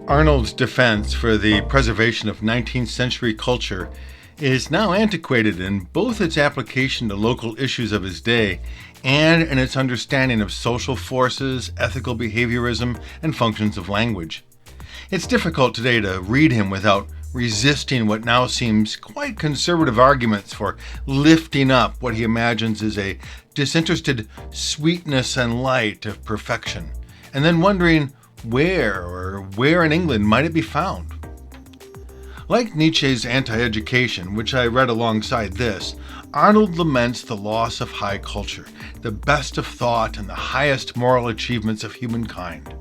Arnold's defense for the preservation of 19th century culture is now antiquated in both its application to local issues of his day and in its understanding of social forces, ethical behaviorism, and functions of language. It's difficult today to read him without resisting what now seems quite conservative arguments for lifting up what he imagines is a disinterested sweetness and light of perfection, and then wondering where in England might it be found. Like Nietzsche's Anti-Education, which I read alongside this, Arnold laments the loss of high culture, the best of thought and the highest moral achievements of humankind.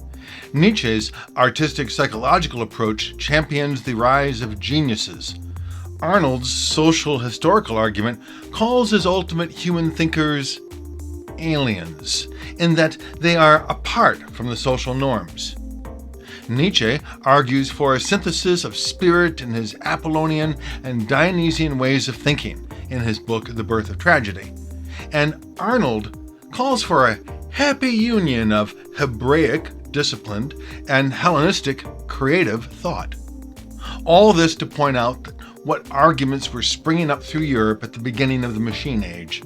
Nietzsche's artistic psychological approach champions the rise of geniuses. Arnold's social historical argument calls his ultimate human thinkers aliens, in that they are apart from the social norms. Nietzsche argues for a synthesis of spirit in his Apollonian and Dionysian ways of thinking in his book The Birth of Tragedy, and Arnold calls for a happy union of Hebraic, disciplined, and Hellenistic, creative thought. All this to point out what arguments were springing up through Europe at the beginning of the Machine Age.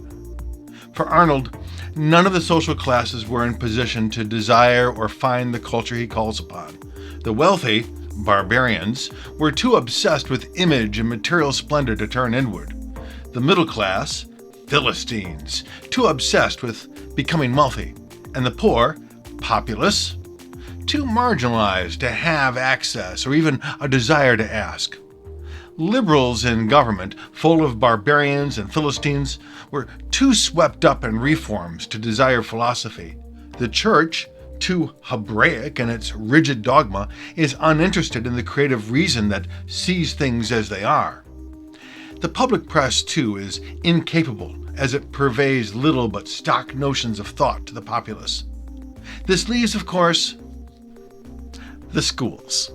For Arnold, none of the social classes were in position to desire or find the culture he calls upon. The wealthy, barbarians, were too obsessed with image and material splendor to turn inward. The middle class, Philistines, too obsessed with becoming wealthy. And the poor, populace, too marginalized to have access or even a desire to ask. Liberals in government, full of barbarians and Philistines, were too swept up in reforms to desire philosophy. The church, too Hebraic in its rigid dogma, is uninterested in the creative reason that sees things as they are. The public press, too, is incapable, as it purveys little but stock notions of thought to the populace. This leaves, of course, the schools.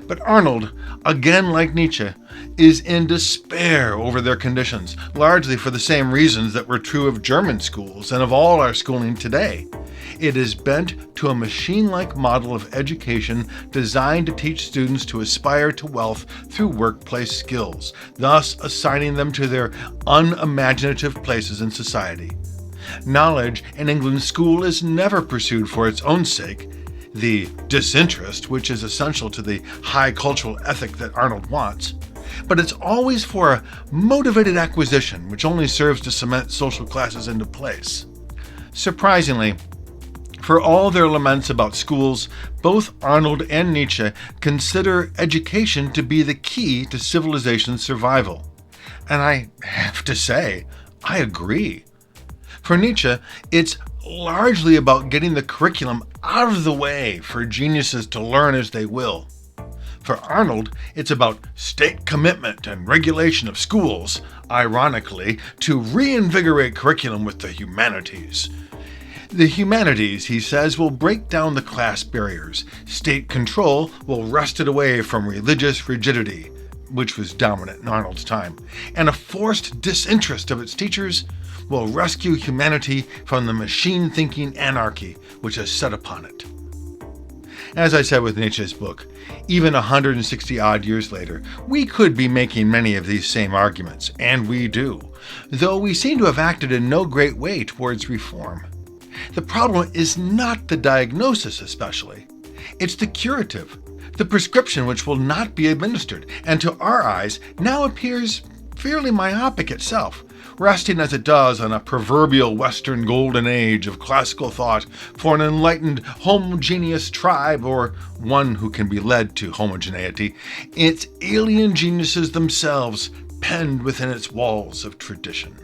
But Arnold, again like Nietzsche, is in despair over their conditions, largely for the same reasons that were true of German schools and of all our schooling today. It is bent to a machine-like model of education designed to teach students to aspire to wealth through workplace skills, thus assigning them to their unimaginative places in society. Knowledge in England's school is never pursued for its own sake, the disinterest which is essential to the high cultural ethic that Arnold wants, but it's always for a motivated acquisition which only serves to cement social classes into place. Surprisingly, for all their laments about schools, both Arnold and Nietzsche consider education to be the key to civilization's survival. And I have to say, I agree. For Nietzsche, it's largely about getting the curriculum out of the way for geniuses to learn as they will. For Arnold, it's about state commitment and regulation of schools, ironically, to reinvigorate curriculum with the humanities. The humanities, he says, will break down the class barriers. State control will wrest it away from religious rigidity, which was dominant in Arnold's time, and a forced disinterest of its teachers will rescue humanity from the machine-thinking anarchy which has set upon it. As I said with Nietzsche's book, even 160-odd years later, we could be making many of these same arguments, and we do, though we seem to have acted in no great way towards reform. The problem is not the diagnosis especially. It's the curative, the prescription which will not be administered, and to our eyes now appears fairly myopic itself, resting as it does on a proverbial Western golden age of classical thought for an enlightened homogeneous tribe or one who can be led to homogeneity, its alien geniuses themselves penned within its walls of tradition.